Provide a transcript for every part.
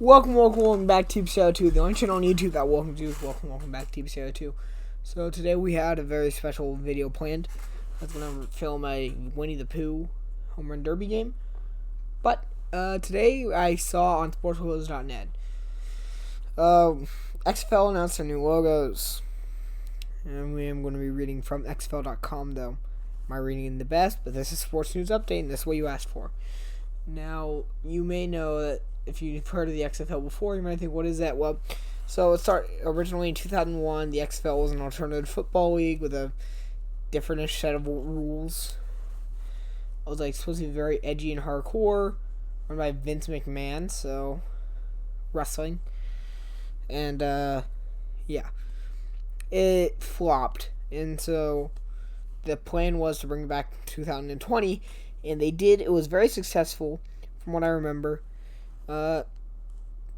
Welcome back to episode 2. The only channel on YouTube that welcome back to episode 2. So today we had a very special video planned. I was going to film a Winnie the Pooh home run derby game. But today I saw on sportswills.net XFL announced their new logos. And I'm going to be reading from XFL.com though. My reading in the best, but this is Sports News Update and this is what you asked for. Now, you may know that if you've heard of the XFL before, you might think, what is that? Well, so it started originally in 2001. The XFL was an alternative football league with a different set of rules. It was supposed to be very edgy and hardcore, run by Vince McMahon, so wrestling. And yeah, it flopped, and so the plan was to bring it back in 2020, and they did. It was very successful, from what I remember.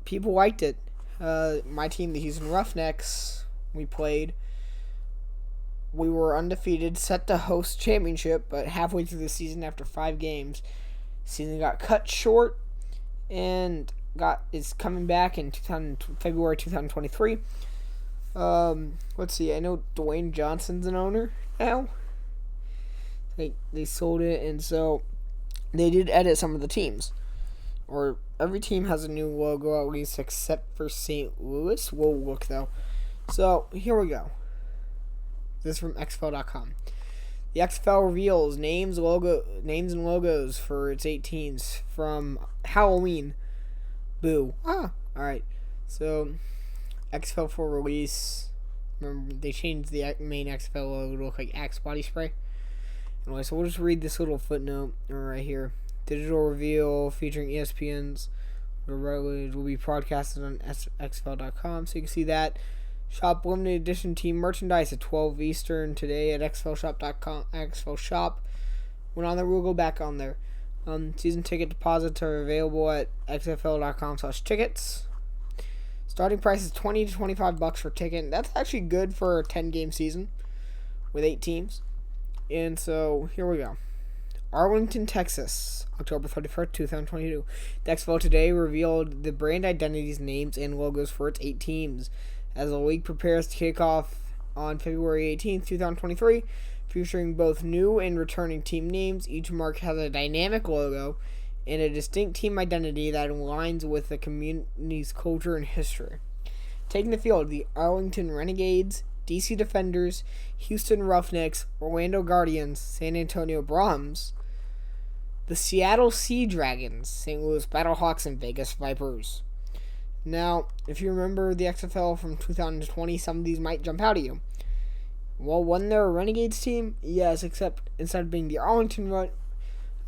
People liked it. My team, the Houston Roughnecks, we played. We were undefeated, set to host championship, but halfway through the season, after 5 games, season got cut short, and is coming back in February 2023. Let's see. I know Dwayne Johnson's an owner now. They sold it, and so they did edit some of the teams. Or every team has a new logo, at least except for St. Louis. We'll look though. So here we go. This is from XFL.com. The XFL reveals names and logos for its 8 teams from Halloween. Boo. Alright. So XFL for release. Remember, they changed the main XFL logo to look like Axe body spray. Anyway, so we'll just read this little footnote right here. Digital reveal featuring ESPN's will be broadcasted on XFL.com, so you can see that. Shop limited edition team merchandise at 12 Eastern today at XFLshop.com. XFL Shop. When on there, we'll go back on there. Season ticket deposits are available at XFL.com/tickets. Starting price is $20 to $25 for ticket. That's actually good for a 10-game season with 8 teams. And so here we go. Arlington, Texas, October 31st, 2022. The XFL today revealed the brand identities, names, and logos for its 8 teams. As the league prepares to kick off on February 18th, 2023, featuring both new and returning team names, each mark has a dynamic logo and a distinct team identity that aligns with the community's culture and history. Taking the field, the Arlington Renegades, DC Defenders, Houston Roughnecks, Orlando Guardians, San Antonio Brahms, the Seattle Sea Dragons, St. Louis Battlehawks, and Vegas Vipers. Now, if you remember the XFL from 2020, some of these might jump out at you. Well, wasn't there a Renegades team? Yes, except instead of being the Arlington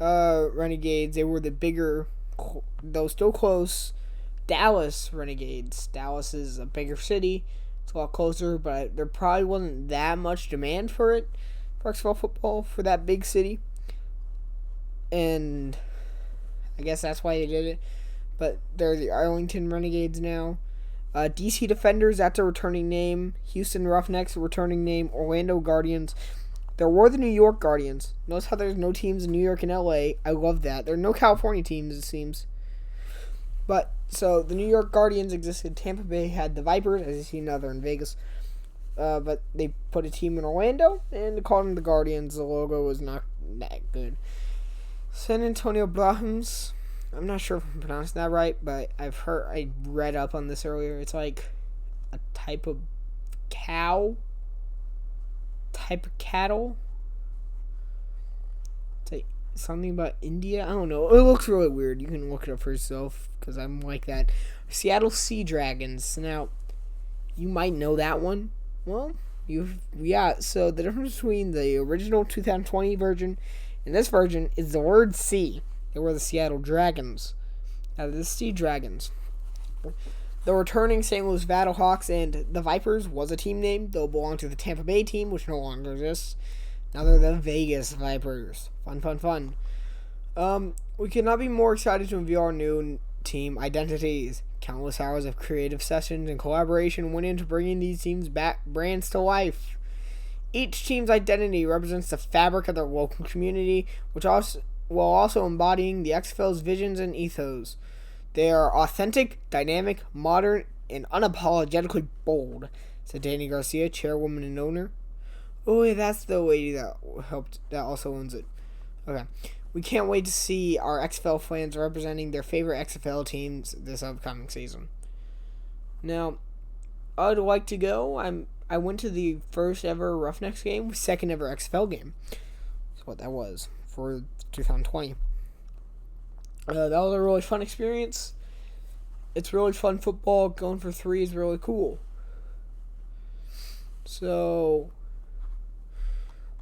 Renegades, they were the bigger, though still close, Dallas Renegades. Dallas is a bigger city. It's a lot closer, but there probably wasn't that much demand for it, for XFL football, for that big city. And I guess that's why they did it. But they're the Arlington Renegades now. DC Defenders, that's a returning name. Houston Roughnecks, a returning name. Orlando Guardians. There were the New York Guardians. Notice how there's no teams in New York and LA. I love that. There are no California teams, it seems. But, so, the New York Guardians existed. Tampa Bay had the Vipers, as you see now they're in Vegas. But they put a team in Orlando, and they called them the Guardians. The logo was not that good. San Antonio Brahms. I'm not sure if I'm pronouncing that right, but I read up on this earlier. It's like a type of cattle. It's like something about India. I don't know. It looks really weird. You can look it up for yourself, because I'm like that. Seattle Sea Dragons. Now, you might know that one. Well, so the difference between the original 2020 version and this version is the word sea. They were the Seattle Dragons. Now, the Sea Dragons. The returning St. Louis Battlehawks and the Vipers was a team name. They'll belong to the Tampa Bay team, which no longer exists. Now they're the Vegas Vipers. Fun. We could not be more excited to unveil our new team identities. Countless hours of creative sessions and collaboration went into bringing these teams' brands to life. Each team's identity represents the fabric of their local community, while also embodying the XFL's visions and ethos. They are authentic, dynamic, modern, and unapologetically bold, said Danny Garcia, chairwoman and owner. Oh, yeah, that's the lady that also owns it. Okay. We can't wait to see our XFL fans representing their favorite XFL teams this upcoming season. Now, I'd like to go. I went to the first ever Roughnecks game, second ever XFL game. That's what that was for 2020. That was a really fun experience. It's really fun football. Going for 3 is really cool. So,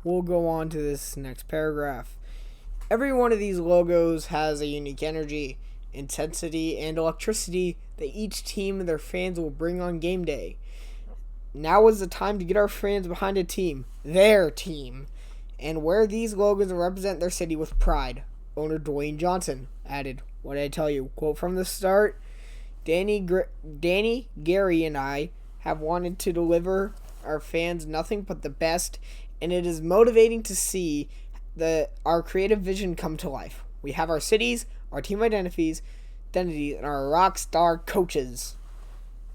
we'll go on to this next paragraph. Every one of these logos has a unique energy, intensity, and electricity that each team and their fans will bring on game day. Now is the time to get our fans behind a team, their team, and wear these logos and represent their city with pride. Owner Dwayne Johnson added, "What did I tell you? Quote from the start, Danny, Gary, and I have wanted to deliver our fans nothing but the best, and it is motivating to see our creative vision come to life. We have our cities, our team identities, and our rock star coaches.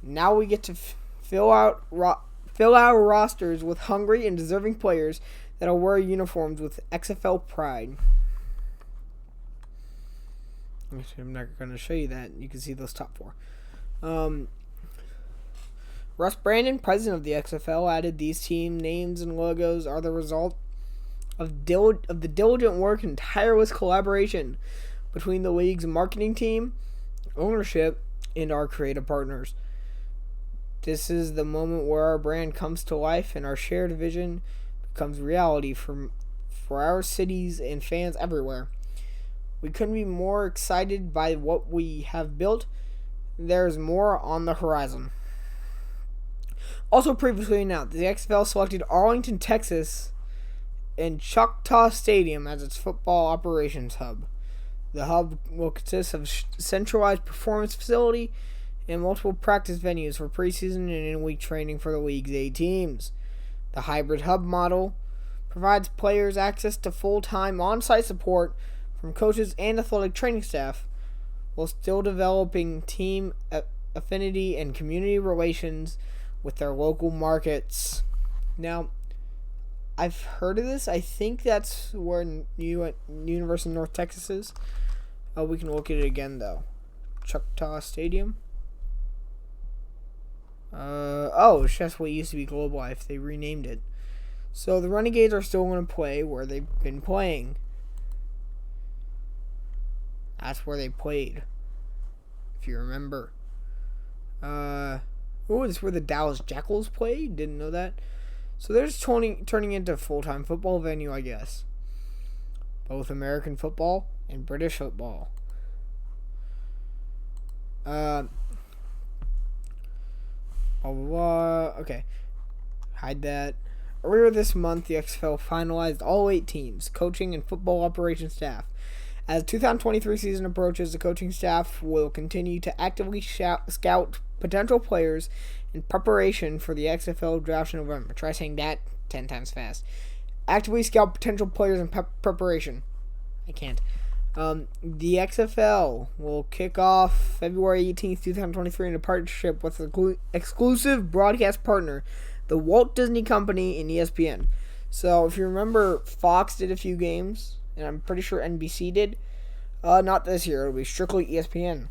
Now we get to fill our rosters with hungry and deserving players that'll wear uniforms with XFL pride." Actually, I'm not going to show you that. You can see those top 4. Russ Brandon, president of the XFL, added these team names and logos are the result of the diligent work and tireless collaboration between the league's marketing team, ownership, and our creative partners. This is the moment where our brand comes to life and our shared vision becomes reality for our cities and fans everywhere. We couldn't be more excited by what we have built. There's more on the horizon. Also previously announced, the XFL selected Arlington, Texas, and Choctaw Stadium as its football operations hub. The hub will consist of a centralized performance facility and multiple practice venues for preseason and in-week training for the league's 8 teams. The hybrid hub model provides players access to full-time on-site support from coaches and athletic training staff while still developing team affinity and community relations with their local markets. Now, I've heard of this. I think that's where University of North Texas is. We can look at it again, though. Choctaw Stadium. It's just what used to be Globe Life. They renamed it. So the Renegades are still going to play where they've been playing. That's where they played, if you remember. This is where the Dallas Jackals play. Didn't know that. So they're just turning into a full-time football venue, I guess. Both American football and British football. Okay. Hide that. Earlier this month, the XFL finalized all 8 teams, coaching and football operations staff. As the 2023 season approaches, the coaching staff will continue to actively scout potential players in preparation for the XFL draft in November. Try saying that 10 times fast. Actively scout potential players in preparation. I can't. The XFL will kick off February 18th, 2023 in a partnership with an exclusive broadcast partner, the Walt Disney Company and ESPN. So if you remember, Fox did a few games, and I'm pretty sure NBC did. Not this year. It'll be strictly ESPN.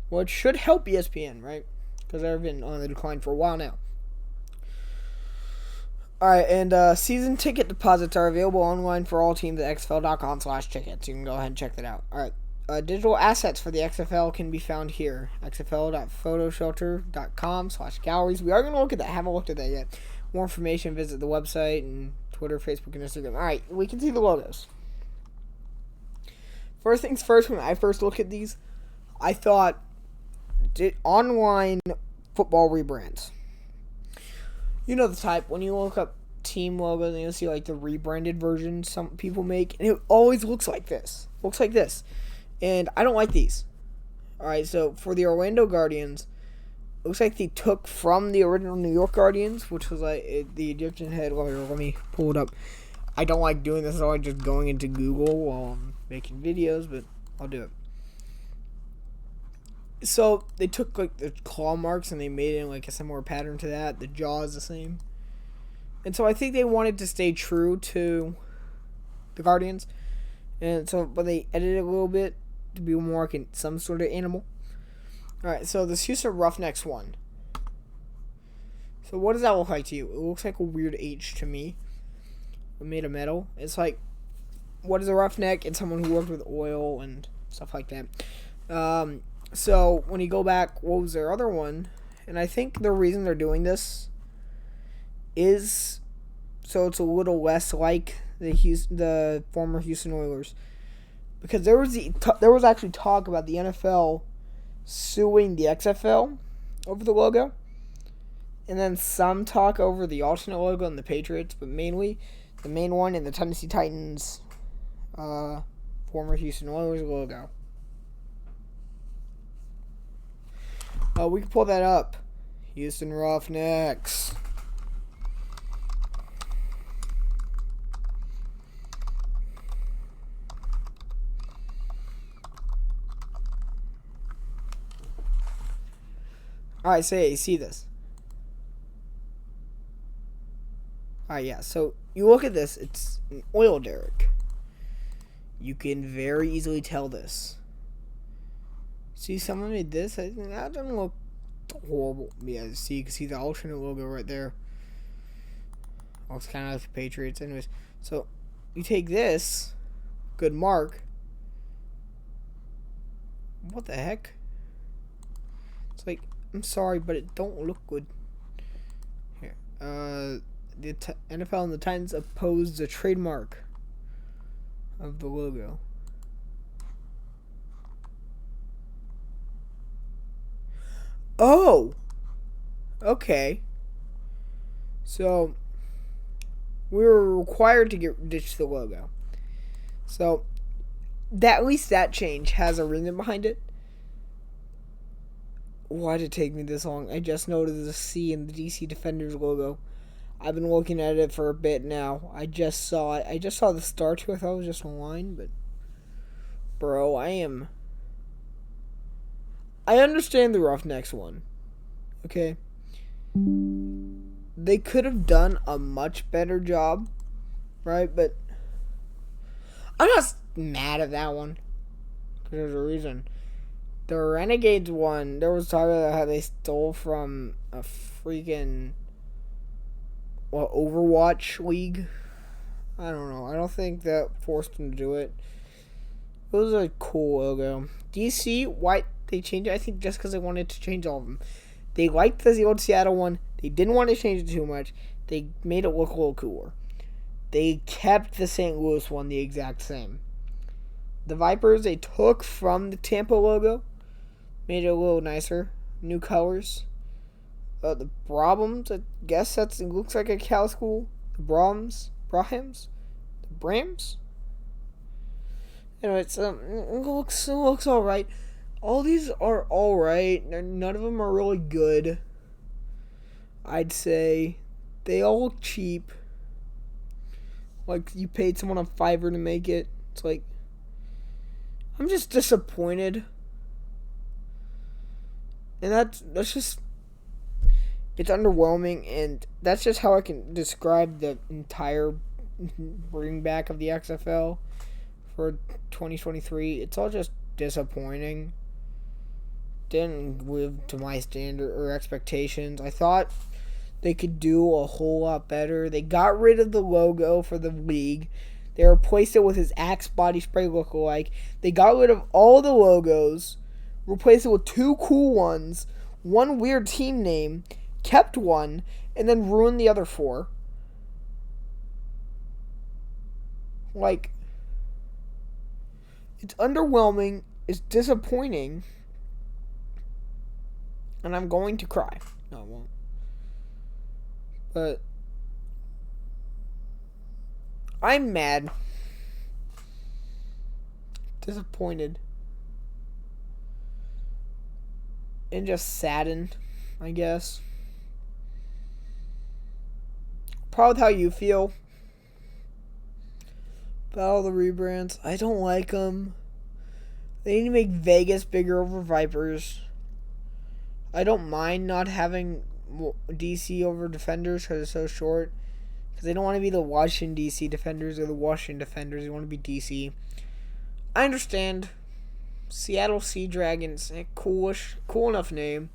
Which should help ESPN, right? Because they've been on the decline for a while now. Alright, and season ticket deposits are available online for all teams at xfl.com/tickets. You can go ahead and check that out. Alright, digital assets for the XFL can be found here. xfl.photoshelter.com/galleries. We are going to look at that. I haven't looked at that yet. More information, visit the website and Twitter, Facebook, and Instagram. Alright, we can see the logos. First things first, when I first looked at these, I thought, online football rebrands. You know the type, when you look up team logos and you'll see like the rebranded version some people make, and it always looks like this. And I don't like these. Alright, so for the Orlando Guardians, it looks like they took from the original New York Guardians, which was like the Egyptian head. Let me pull it up. I don't like doing this, I like just going into Google while I'm making videos, but I'll do it. So they took like the claw marks and they made it like a similar pattern to that. The jaw is the same, and so I think they wanted to stay true to the Guardians, and so but they edited it a little bit to be more like some sort of animal. All right, so this Houston Roughnecks one. So what does that look like to you? It looks like a weird H to me. Made of metal. It's like, what is a roughneck? It's someone who worked with oil and stuff like that. So when you go back, what was their other one? And I think the reason they're doing this is so it's a little less like the former Houston Oilers, because there was actually talk about the NFL suing the XFL over the logo, and then some talk over the alternate logo and the Patriots, but mainly the main one in the Tennessee Titans, former Houston Oilers logo. We can pull that up. Houston Roughnecks. Alright, say you see this. Alright, yeah, so you look at this, it's an oil derrick. You can very easily tell this. See, someone made this. That doesn't look horrible. Yeah, see, you can see the alternate logo right there. Looks kind of like the Patriots. Anyways, so you take this, good mark. What the heck? It's like, I'm sorry, but it don't look good. Here, the NFL and the Titans opposed the trademark of the logo. Oh, okay. So we were required to ditch the logo. So that at least that change has a reason behind it. Why did it take me this long? I just noticed the C in the DC Defenders logo. I've been looking at it for a bit now. I just saw it. I just saw the star too. I thought it was just a line, but bro, I understand the Roughnecks one. Okay? They could have done a much better job, right? But I'm not mad at that one. Because there's a reason. The Renegades one, there was talk about how they stole from a freaking Overwatch league. I don't know. I don't think that forced them to do it. It was a cool logo. DC, why they changed it? I think just because they wanted to change all of them. They liked the old Seattle one. They didn't want to change it too much. They made it look a little cooler. They kept the St. Louis one the exact same. The Vipers, they took from the Tampa logo, made it a little nicer. New colors. The Brahms, I guess it looks like a cow school. The Brahms? The Brahms? Anyway, it looks alright. All these are alright. None of them are really good. I'd say they all look cheap. Like you paid someone a $5 to make it. It's like, I'm just disappointed. And that's just, it's underwhelming, and that's just how I can describe the entire bring back of the XFL for 2023. It's all just disappointing. Didn't live to my standard or expectations. I thought they could do a whole lot better. They got rid of the logo for the league. They replaced it with his Axe body spray lookalike. They got rid of all the logos, replaced it with 2 cool ones, 1 weird team name, kept 1, and then ruined the other 4. Like, it's underwhelming, it's disappointing, and I'm going to cry. No, I won't. But I'm mad. Disappointed. And just saddened, I guess. Probably with how you feel about all the rebrands. I don't like them. They need to make Vegas bigger over Vipers. I don't mind not having DC over Defenders because it's so short. Because they don't want to be the Washington DC Defenders or the Washington Defenders. They want to be DC. I understand. Seattle Sea Dragons, cool enough name.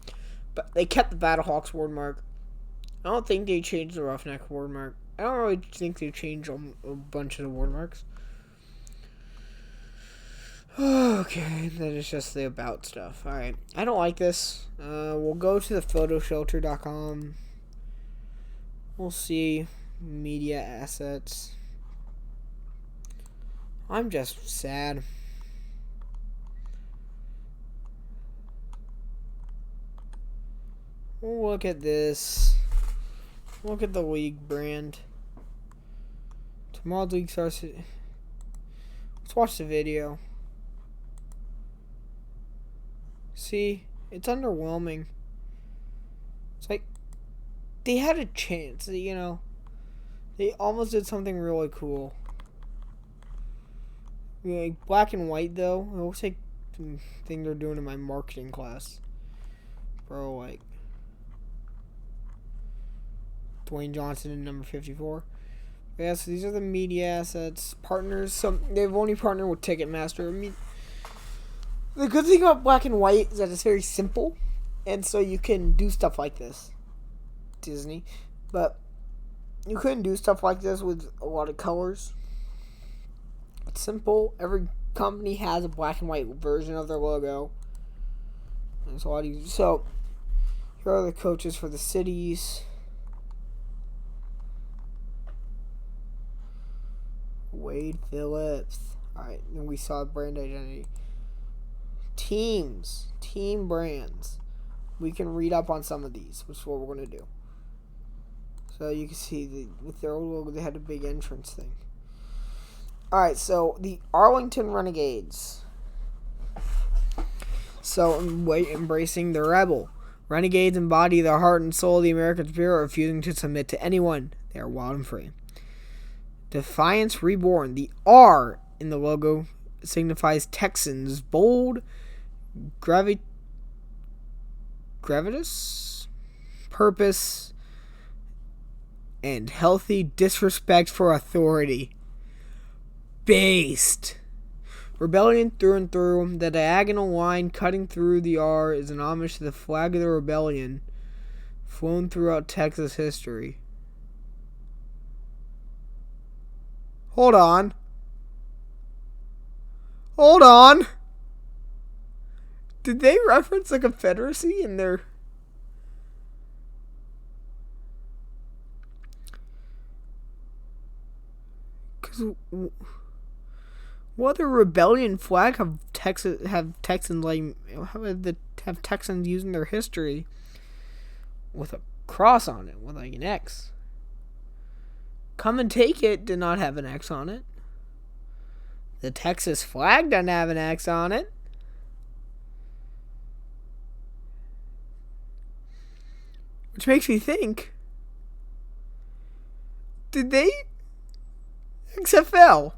But they kept the Battlehawks wordmark. I don't think they changed the Roughneck wordmark. I don't really think they changed a bunch of the wordmarks. Okay, that is just the about stuff. Alright, I don't like this. We'll go to the photoshelter.com. We'll see media assets. I'm just sad. We'll look at this. Look at the league brand. Tomorrow's league starts. Let's watch the video. See, it's underwhelming. It's like they had a chance, you know. They almost did something really cool. Like black and white though, it looks like the thing they're doing in my marketing class. Bro, like Dwayne Johnson in number 54. Yeah, so these are the media assets. Partners, they've only partnered with Ticketmaster. I mean, the good thing about black and white is that it's very simple, and so you can do stuff like this. Disney. But you couldn't do stuff like this with a lot of colors. It's simple. Every company has a black and white version of their logo. And it's a lot easier. So, here are the coaches for the cities. Wade Phillips. Alright, then we saw brand identity. Teams. Team brands. We can read up on some of these, which is what we're going to do. So you can see with their old logo, they had a big entrance thing. Alright, so the Arlington Renegades. So, embracing the rebel. Renegades embody the heart and soul of the American spirit, refusing to submit to anyone. They are wild and free. Defiance Reborn. The R in the logo signifies Texans. Bold, gravitas, purpose, and healthy disrespect for authority. Based. Rebellion through and through. The diagonal line cutting through the R is an homage to the flag of the rebellion flown throughout Texas history. Hold on. Did they reference the Confederacy in their... Because what other rebellion flag have Texans like have Texans using their history with a cross on it with like an X? Come and Take It did not have an X on it. The Texas flag doesn't have an X on it. Which makes me think, did they... XFL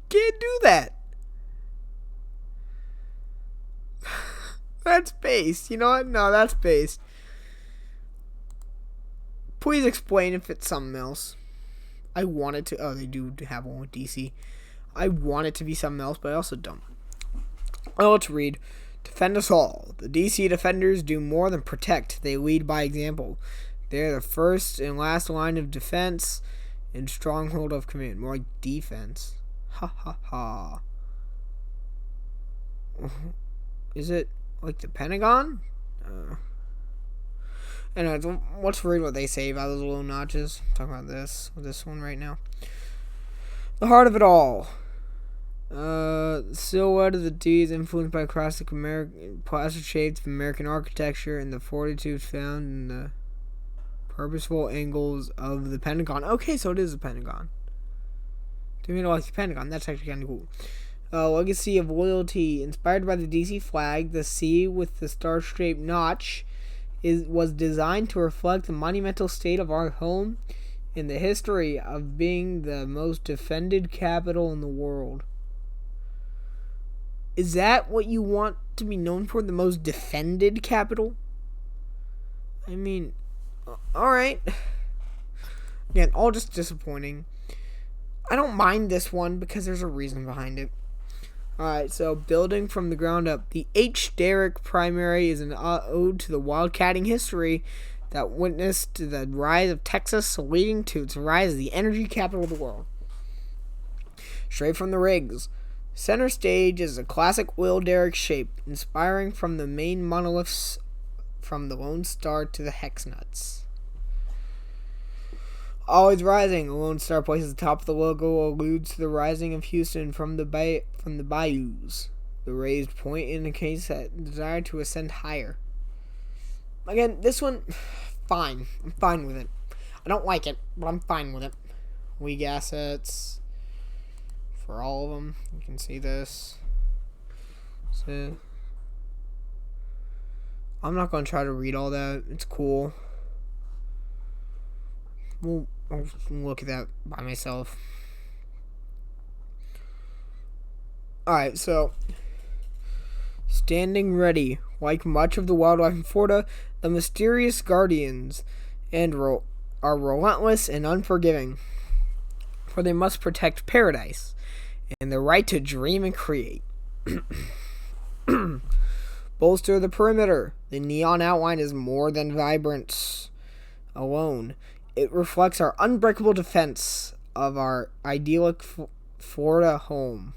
can't do that. That's based. You know what? No, that's based. Please explain if it's something else. I want it to... Oh, they do have one with DC. I want it to be something else, but I also don't. Oh, let's read. Defend us all. The DC Defenders do more than protect. They lead by example. They're the first and last line of defense and stronghold of command. More like defense. Ha ha ha. Is it like the Pentagon? Anyways, let's read what they say about those little notches. I'm talking about this one right now. The heart of it all. The silhouette of the D is influenced by classic American plaster shapes of American architecture and the fortitude found in the purposeful angles of the Pentagon. Okay, so it is the Pentagon. Didn't even know like the Pentagon. That's actually kind of cool. Legacy of loyalty. Inspired by the DC flag, the C with the star-shaped notch was designed to reflect the monumental state of our home in the history of being the most defended capital in the world. Is that what you want to be known for? The most defended capital? I mean, alright. Again, all just disappointing. I don't mind this one because there's a reason behind it. Alright, so building from the ground up. The H. Derrick Primary is an ode to the wildcatting history that witnessed the rise of Texas, leading to its rise as the energy capital of the world. Straight from the rigs. Center stage is a classic Will Derrick shape, inspiring from the main monoliths from the Lone Star to the Hex Nuts. Always rising. The Lone Star places at the top of the logo alludes to the rising of Houston from the bayous. The raised point indicates that desire to ascend higher. Again, this one, fine. I'm fine with it. I don't like it, but I'm fine with it. League assets for all of them. You can see this. So, I'm not going to try to read all that. It's cool. I'll look at that by myself. Alright, so standing ready. Like much of the wildlife in Florida, the mysterious guardians are relentless and unforgiving. For they must protect paradise and the right to dream and create. Bolster the perimeter. The neon outline is more than vibrance alone. It reflects our unbreakable defense of our idyllic Florida home.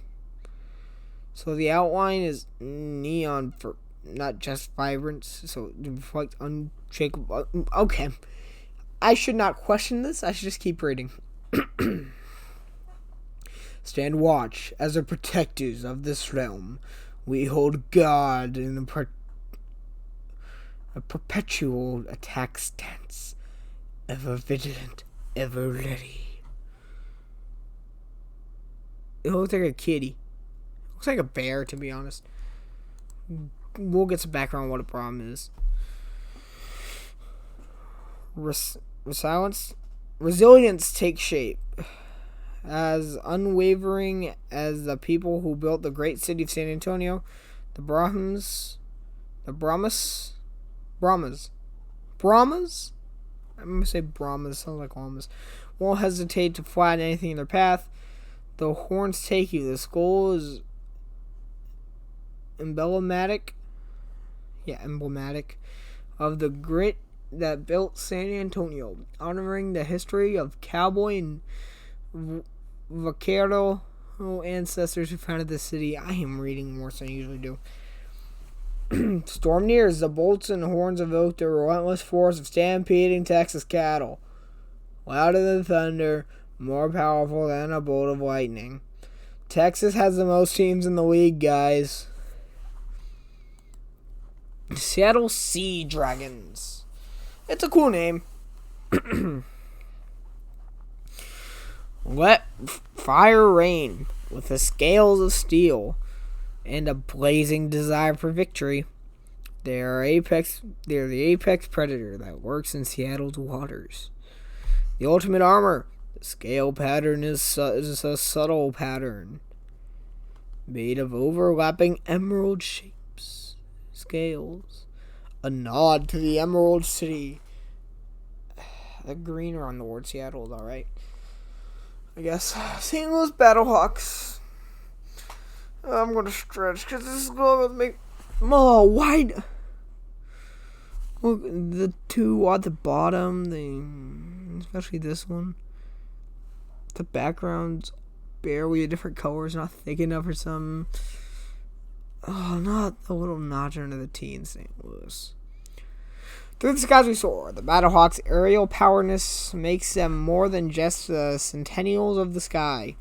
So the outline is neon for not just vibrance, so it reflects unshakable. Okay. I should not question this. I should just keep reading. Stand watch as the protectors of this realm. We hold guard in a perpetual attack stance. Ever vigilant, ever ready. It looks like a kitty. It looks like a bear, to be honest. We'll get some background on what a problem is. Resilience takes shape. As unwavering as the people who built the great city of San Antonio, the Brahmas? I'm going to say Brahmas, sounds like llamas. Won't hesitate to flatten anything in their path. The horns take you. The skull is emblematic of the grit that built San Antonio, honoring the history of cowboy and vaquero ancestors who founded the city. I am reading more than I usually do. Storm nears. The bolts and horns evoke the relentless force of stampeding Texas cattle. Louder than thunder, more powerful than a bolt of lightning. Texas has the most teams in the league, guys. Seattle Sea Dragons. It's a cool name. Let fire rain with the scales of steel and a blazing desire for victory. They're the apex predator that works in Seattle's waters. The ultimate armor. The scale pattern is a subtle pattern made of overlapping emerald shapes. Scales. A nod to the Emerald City. The green around the word Seattle is alright. I guess. St. Louis Battlehawks. I'm going to stretch because this is going to make... Oh, why... Look, the two at the bottom, especially this one. The background's barely a different colors, not thick enough or something. Oh, not the little notch under the T in St. Louis. Through the skies we soar. The Battlehawks' aerial powerness makes them more than just the centennials of the sky.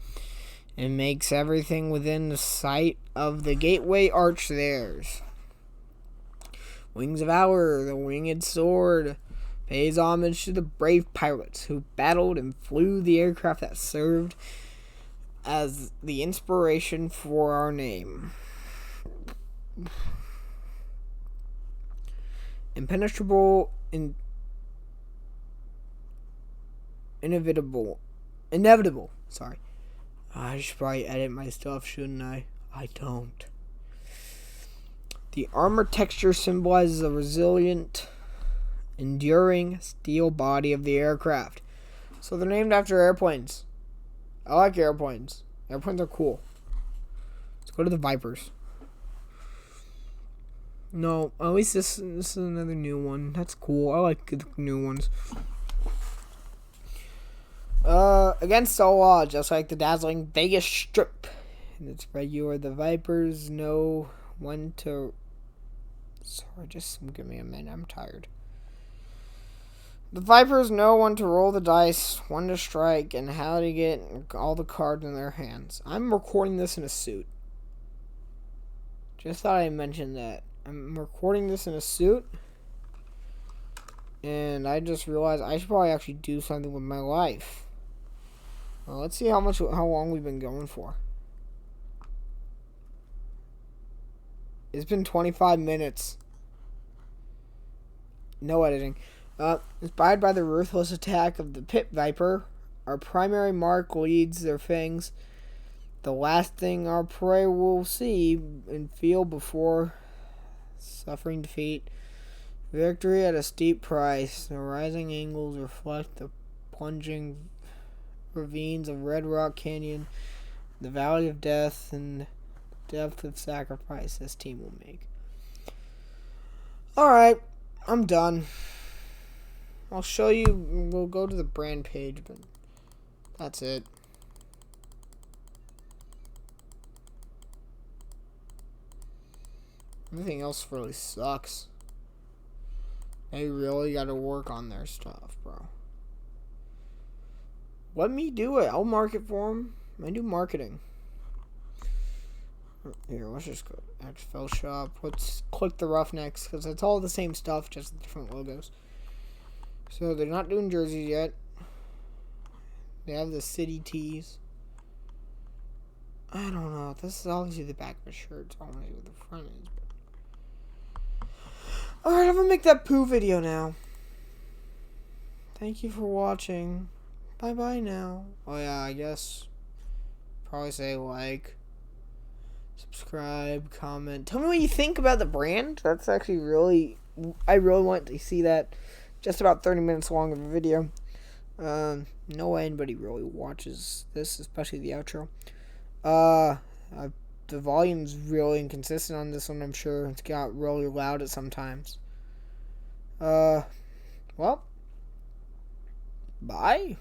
It makes everything within the sight of the gateway arch theirs. Wings of Valor, the winged sword, pays homage to the brave pilots who battled and flew the aircraft that served as the inspiration for our name. Impenetrable, inevitable. Sorry. I should probably edit my stuff, shouldn't I? I don't. The armor texture symbolizes a resilient, enduring steel body of the aircraft. So they're named after airplanes. I like airplanes. Airplanes are cool. Let's go to the Vipers. No, at least this is another new one. That's cool. I like the new ones. Against all odds, just like the dazzling Vegas Strip. And it's regular. The Vipers know when to... Sorry, just give me a minute. I'm tired. The Vipers know when to roll the dice, when to strike, and how to get all the cards in their hands. I'm recording this in a suit. Just thought I'd mention that. I'm recording this in a suit. And I just realized I should probably actually do something with my life. Well, let's see how long we've been going for. It's been 25 minutes. No editing. Inspired by the ruthless attack of the pit viper, our primary mark leads their fangs. The last thing our prey will see and feel before suffering defeat. Victory at a steep price. The rising angles reflect the plunging ravines of Red Rock Canyon, the Valley of Death, and the depth of sacrifice this team will make. Alright, I'm done. I'll show you, we'll go to the brand page, but that's it. Everything else really sucks. They really gotta work on their stuff, bro. Let me do it. I'll market for them. I do marketing. Here, let's just go XFL shop. Let's click the Roughnecks, because it's all the same stuff, just different logos. So they're not doing jerseys yet. They have the city tees. I don't know. This is obviously the back of a shirt, so I want to see what the front is. Alright, I'm going to make that poo video now. Thank you for watching. Bye-bye now. Oh yeah, I guess probably say like, subscribe, comment. Tell me what you think about the brand. That's actually really... I really want to see that. Just about 30 minutes long of a video. No way anybody really watches this, especially the outro. The volume's really inconsistent on this one, I'm sure. It's got really loud at sometimes. Well, bye.